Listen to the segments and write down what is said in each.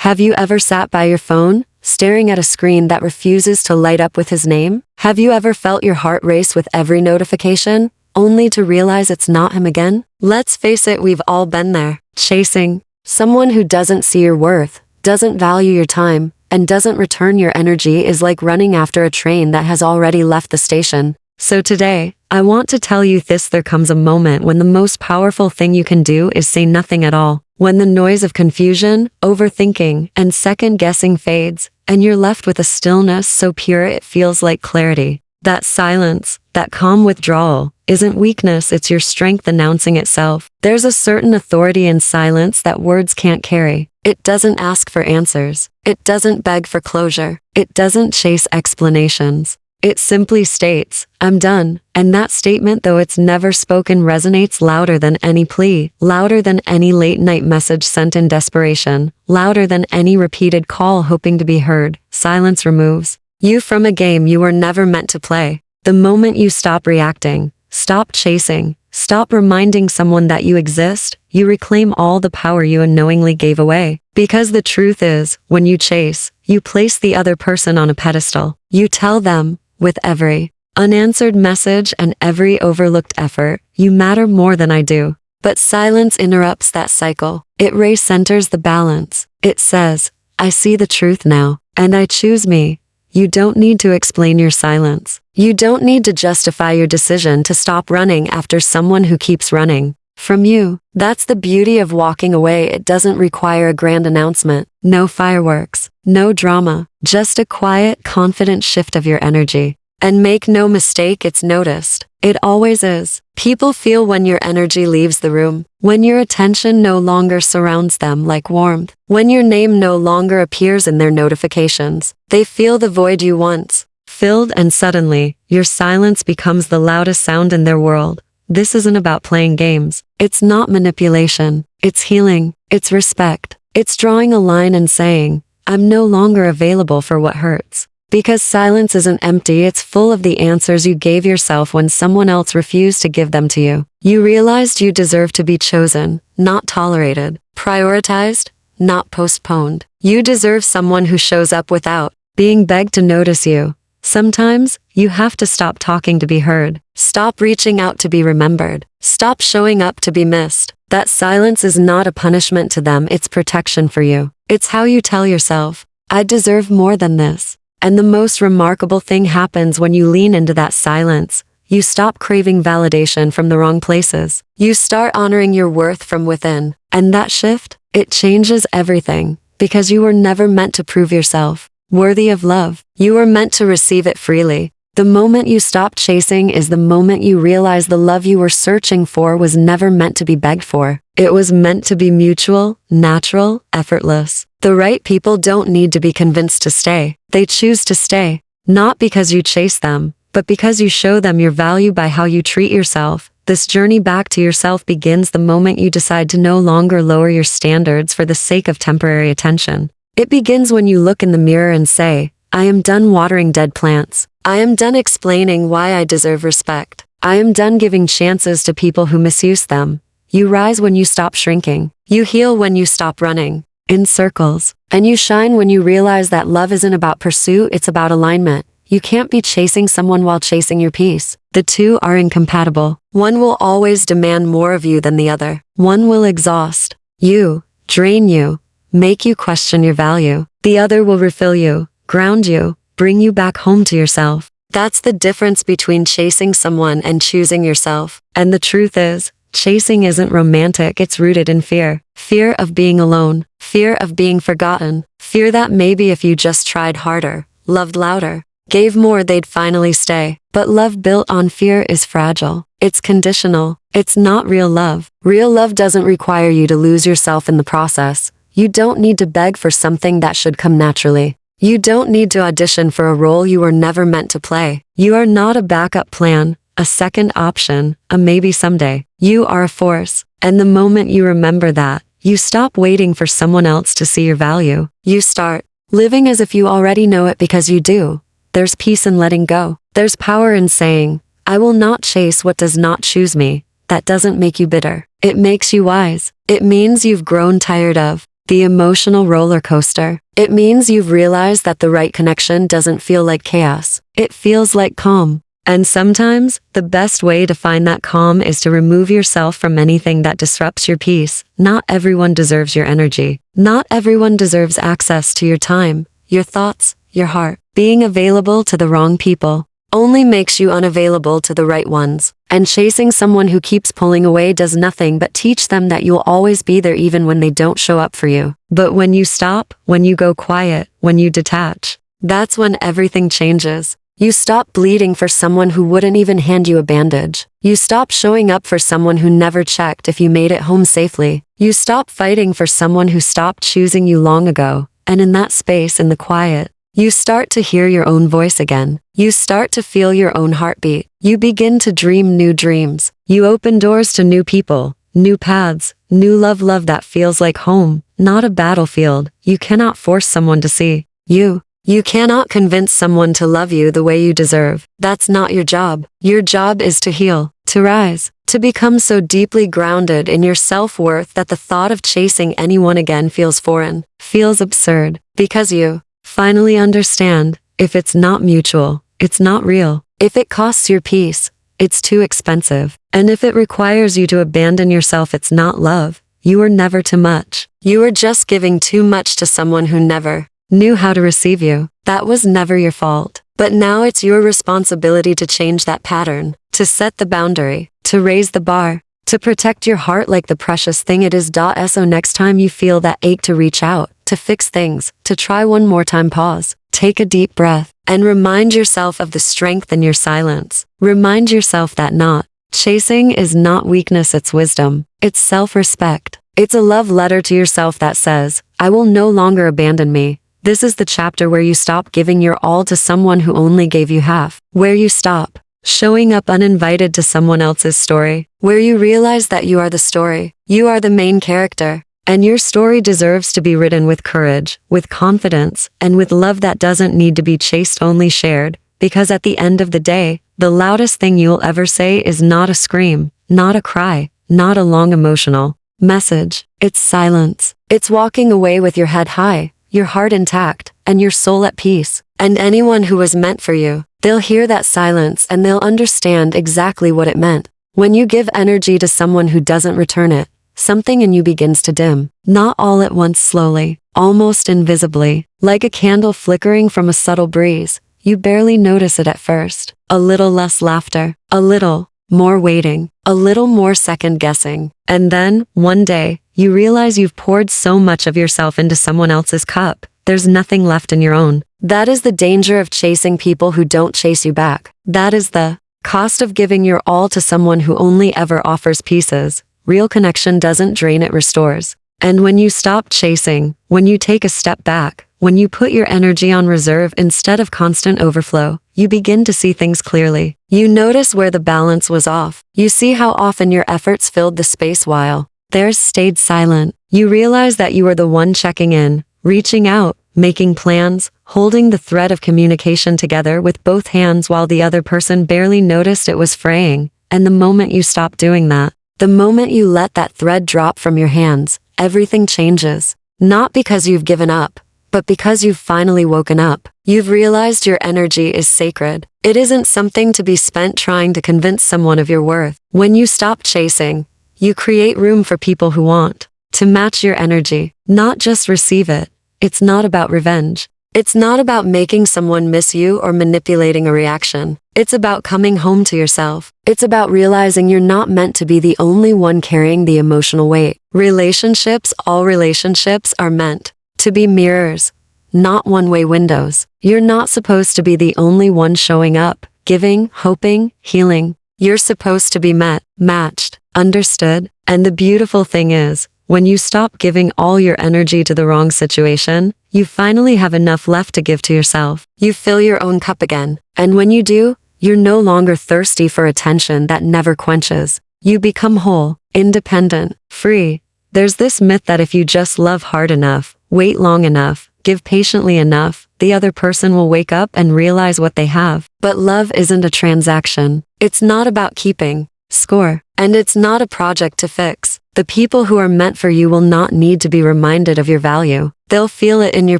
Have you ever sat by your phone, staring at a screen that refuses to light up with his name? Have you ever felt your heart race with every notification, only to realize it's not him again? Let's face it, we've all been there. Chasing someone who doesn't see your worth, doesn't value your time, and doesn't return your energy is like running after a train that has already left the station. So today, I want to tell you this: there comes a moment when the most powerful thing you can do is say nothing at all. When the noise of confusion, overthinking, and second-guessing fades, and you're left with a stillness so pure it feels like clarity. That silence, that calm withdrawal, isn't weakness, it's your strength announcing itself. There's a certain authority in silence that words can't carry. It doesn't ask for answers. It doesn't beg for closure. It doesn't chase explanations. It simply states, "I'm done." And that statement, though it's never spoken, resonates louder than any plea, louder than any late-night message sent in desperation, louder than any repeated call hoping to be heard. Silence removes you from a game you were never meant to play. The moment you stop reacting, stop chasing, stop reminding someone that you exist, you reclaim all the power you unknowingly gave away. Because the truth is, when you chase, you place the other person on a pedestal. You tell them, with every unanswered message and every overlooked effort, you matter more than I do. But silence interrupts that cycle. It recenters the balance. It says, I see the truth now, and I choose me. You don't need to explain your silence. You don't need to justify your decision to stop running after someone who keeps running from you. That's the beauty of walking away. It doesn't require a grand announcement. No fireworks, no drama, just a quiet, confident shift of your energy. And make no mistake, it's noticed. It always is. People feel when your energy leaves the room, when your attention no longer surrounds them like warmth, when your name no longer appears in their notifications. They feel the void you once filled, and suddenly, your silence becomes the loudest sound in their world. This isn't about playing games. It's not manipulation. It's healing. It's respect. It's drawing a line and saying, I'm no longer available for what hurts. Because silence isn't empty, it's full of the answers you gave yourself when someone else refused to give them to you. You realized you deserve to be chosen, not tolerated, prioritized, not postponed. You deserve someone who shows up without being begged to notice you. Sometimes, you have to stop talking to be heard. Stop reaching out to be remembered. Stop showing up to be missed. That silence is not a punishment to them, it's protection for you. It's how you tell yourself, I deserve more than this. And the most remarkable thing happens when you lean into that silence. You stop craving validation from the wrong places. You start honoring your worth from within. And that shift, it changes everything. Because you were never meant to prove yourself worthy of love. You were meant to receive it freely. The moment you stop chasing is the moment you realize the love you were searching for was never meant to be begged for. It was meant to be mutual, natural, effortless. The right people don't need to be convinced to stay. They choose to stay. Not because you chase them, but because you show them your value by how you treat yourself. This journey back to yourself begins the moment you decide to no longer lower your standards for the sake of temporary attention. It begins when you look in the mirror and say, I am done watering dead plants. I am done explaining why I deserve respect. I am done giving chances to people who misuse them. You rise when you stop shrinking. You heal when you stop running in circles. And you shine when you realize that love isn't about pursuit, it's about alignment. You can't be chasing someone while chasing your peace. The two are incompatible. One will always demand more of you than the other. One will exhaust you, drain you, make you question your value. The other will refill you, ground you, bring you back home to yourself. That's the difference between chasing someone and choosing yourself. And the truth is, chasing isn't romantic, it's rooted in fear. Fear of being alone, fear of being forgotten, fear that maybe if you just tried harder, loved louder, gave more, they'd finally stay. But love built on fear is fragile. It's conditional. It's not real love. Real love doesn't require you to lose yourself in the process. You don't need to beg for something that should come naturally. You don't need to audition for a role you were never meant to play. You are not a backup plan, a second option, a maybe someday. You are a force. And the moment you remember that, you stop waiting for someone else to see your value. You start living as if you already know it because you do. There's peace in letting go. There's power in saying, I will not chase what does not choose me. That doesn't make you bitter. It makes you wise. It means you've grown tired of the emotional roller coaster. It means you've realized that the right connection doesn't feel like chaos. It feels like calm. And sometimes, the best way to find that calm is to remove yourself from anything that disrupts your peace. Not everyone deserves your energy. Not everyone deserves access to your time, your thoughts, your heart. Being available to the wrong people only makes you unavailable to the right ones. And chasing someone who keeps pulling away does nothing but teach them that you'll always be there even when they don't show up for you. But when you stop, when you go quiet, when you detach, that's when everything changes. You stop bleeding for someone who wouldn't even hand you a bandage. You stop showing up for someone who never checked if you made it home safely. You stop fighting for someone who stopped choosing you long ago. And in that space, in the quiet, you start to hear your own voice again. You start to feel your own heartbeat. You begin to dream new dreams. You open doors to new people, new paths, new love that feels like home, not a battlefield. You cannot force someone to see you. You cannot convince someone to love you the way you deserve. That's not your job. Your job is to heal, to rise, to become so deeply grounded in your self-worth that the thought of chasing anyone again feels foreign, feels absurd, because you finally understand, if it's not mutual, it's not real. If it costs your peace, it's too expensive. And if it requires you to abandon yourself, it's not love. You were never too much. You were just giving too much to someone who never knew how to receive you. That was never your fault. But now it's your responsibility to change that pattern, to set the boundary, to raise the bar, to protect your heart like the precious thing it is. So next time you feel that ache to reach out, to fix things, to try one more time, pause, take a deep breath, and remind yourself of the strength in your silence. Remind yourself that not chasing is not weakness, it's wisdom. It's self-respect. It's a love letter to yourself that says, I will no longer abandon me. This is the chapter where you stop giving your all to someone who only gave you half, where you stop showing up uninvited to someone else's story, where you realize that you are the story, you are the main character, and your story deserves to be written with courage, with confidence, and with love that doesn't need to be chased, only shared, because at the end of the day, the loudest thing you'll ever say is not a scream, not a cry, not a long emotional message. It's silence. It's walking away with your head high, your heart intact, and your soul at peace. And anyone who was meant for you, they'll hear that silence and they'll understand exactly what it meant. When you give energy to someone who doesn't return it, something in you begins to dim. Not all at once, slowly, almost invisibly, like a candle flickering from a subtle breeze. You barely notice it at first. A little less laughter, a little more waiting, a little more second guessing. And then, one day, you realize you've poured so much of yourself into someone else's cup, there's nothing left in your own. That is the danger of chasing people who don't chase you back. That is the cost of giving your all to someone who only ever offers pieces. Real connection doesn't drain, it restores. And when you stop chasing, when you take a step back, when you put your energy on reserve instead of constant overflow, you begin to see things clearly. You notice where the balance was off. You see how often your efforts filled the space while theirs stayed silent. You realize that you are the one checking in, reaching out, making plans, holding the thread of communication together with both hands while the other person barely noticed it was fraying. And the moment you stop doing that, the moment you let that thread drop from your hands, everything changes. Not because you've given up, but because you've finally woken up. You've realized your energy is sacred. It isn't something to be spent trying to convince someone of your worth. When you stop chasing, you create room for people who want to match your energy, not just receive it. It's not about revenge. It's not about making someone miss you or manipulating a reaction. It's about coming home to yourself. It's about realizing you're not meant to be the only one carrying the emotional weight. All relationships are meant to be mirrors, not one-way windows. You're not supposed to be the only one showing up, giving, hoping, healing. You're supposed to be met, matched, understood. And the beautiful thing is, when you stop giving all your energy to the wrong situation, you finally have enough left to give to yourself. You fill your own cup again. And when you do, you're no longer thirsty for attention that never quenches. You become whole, independent, free. There's this myth that if you just love hard enough, wait long enough, give patiently enough, the other person will wake up and realize what they have. But love isn't a transaction. It's not about keeping. Score. And it's not a project to fix. The people who are meant for you will not need to be reminded of your value. They'll feel it in your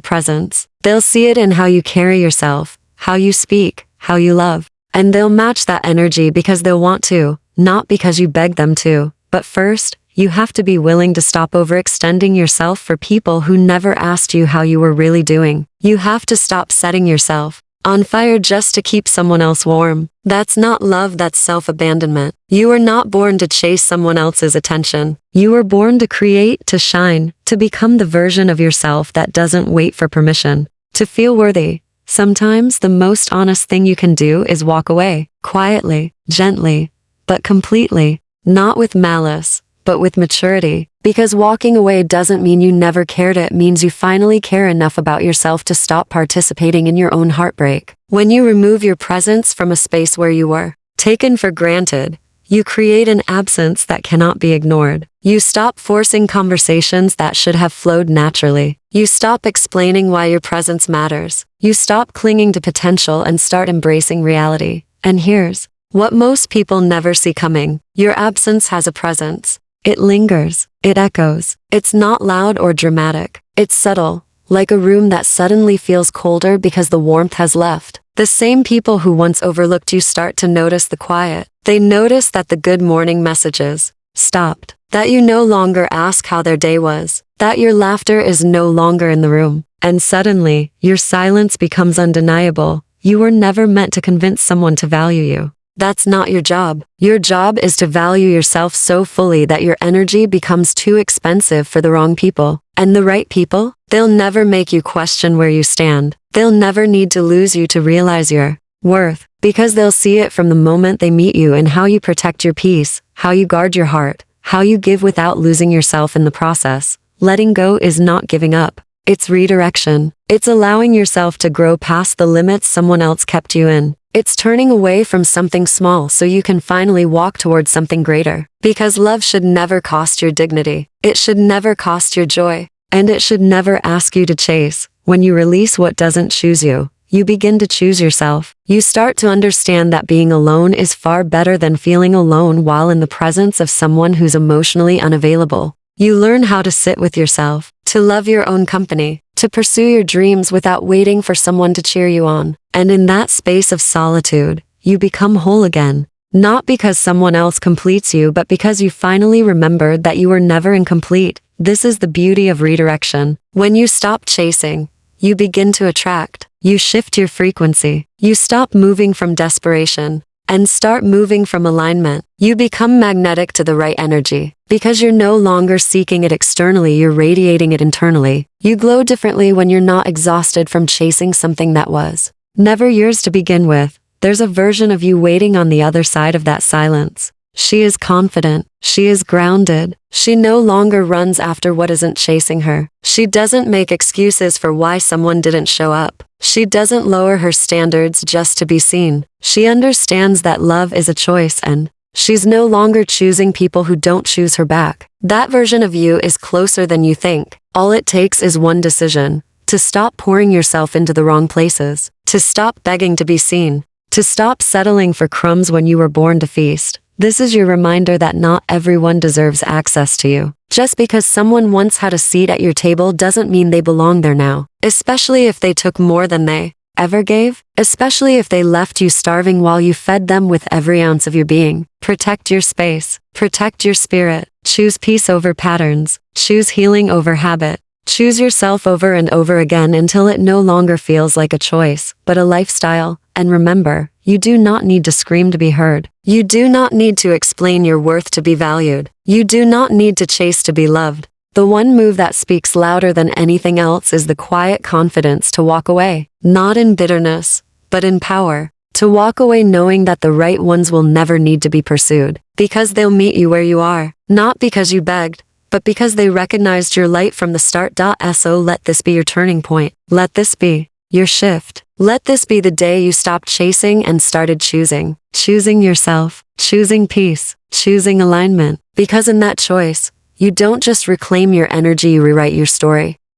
presence. They'll see it in how you carry yourself, how you speak, how you love. And they'll match that energy because they'll want to, not because you beg them to. But first, you have to be willing to stop overextending yourself for people who never asked you how you were really doing. You have to stop setting yourself on fire just to keep someone else warm. That's not love, that's self-abandonment. You were not born to chase someone else's attention. You were born to create, to shine, to become the version of yourself that doesn't wait for permission, to feel worthy. Sometimes the most honest thing you can do is walk away, quietly, gently, but completely, not with malice, but with maturity. Because walking away doesn't mean you never cared, it means you finally care enough about yourself to stop participating in your own heartbreak. When you remove your presence from a space where you were taken for granted, you create an absence that cannot be ignored. You stop forcing conversations that should have flowed naturally. You stop explaining why your presence matters. You stop clinging to potential and start embracing reality. And here's what most people never see coming. Your absence has a presence. It lingers. It echoes. It's not loud or dramatic. It's subtle, like a room that suddenly feels colder because the warmth has left. The same people who once overlooked you start to notice the quiet. They notice that the good morning messages stopped, that you no longer ask how their day was, that your laughter is no longer in the room. And suddenly, your silence becomes undeniable. You were never meant to convince someone to value you. That's not your job. Your job is to value yourself so fully that your energy becomes too expensive for the wrong people. And the right people? They'll never make you question where you stand. They'll never need to lose you to realize your worth, because they'll see it from the moment they meet you in how you protect your peace, how you guard your heart, how you give without losing yourself in the process. Letting go is not giving up. It's redirection. It's allowing yourself to grow past the limits someone else kept you in. It's turning away from something small so you can finally walk towards something greater. Because love should never cost your dignity. It should never cost your joy. And it should never ask you to chase. When you release what doesn't choose you, you begin to choose yourself. You start to understand that being alone is far better than feeling alone while in the presence of someone who's emotionally unavailable. You learn how to sit with yourself, to love your own company, to pursue your dreams without waiting for someone to cheer you on. And in that space of solitude, you become whole again. Not because someone else completes you, but because you finally remembered that you were never incomplete. This is the beauty of redirection. When you stop chasing, you begin to attract. You shift your frequency. You stop moving from desperation and start moving from alignment. You become magnetic to the right energy. Because you're no longer seeking it externally, you're radiating it internally. You glow differently when you're not exhausted from chasing something that was never yours to begin with. There's a version of you waiting on the other side of that silence. She is confident. She is grounded. She no longer runs after what isn't chasing her. She doesn't make excuses for why someone didn't show up. She doesn't lower her standards just to be seen. She understands that love is a choice, and she's no longer choosing people who don't choose her back. That version of you is closer than you think. All it takes is one decision: to stop pouring yourself into the wrong places, to stop begging to be seen, to stop settling for crumbs when you were born to feast. This is your reminder that not everyone deserves access to you. Just because someone once had a seat at your table doesn't mean they belong there now. Especially if they took more than they ever gave. Especially if they left you starving while you fed them with every ounce of your being. Protect your space. Protect your spirit. Choose peace over patterns. Choose healing over habit. Choose yourself over and over again until it no longer feels like a choice, but a lifestyle. And remember, you do not need to scream to be heard. You do not need to explain your worth to be valued. You do not need to chase to be loved. The one move that speaks louder than anything else is the quiet confidence to walk away, not in bitterness, but in power. To walk away knowing that the right ones will never need to be pursued, because they'll meet you where you are, not because you begged, but because they recognized your light from the start. So let this be your turning point. Let this be your shift. Let this be the day you stopped chasing and started choosing. Choosing yourself, choosing peace, choosing alignment. Because in that choice, you don't just reclaim your energy, you rewrite your story.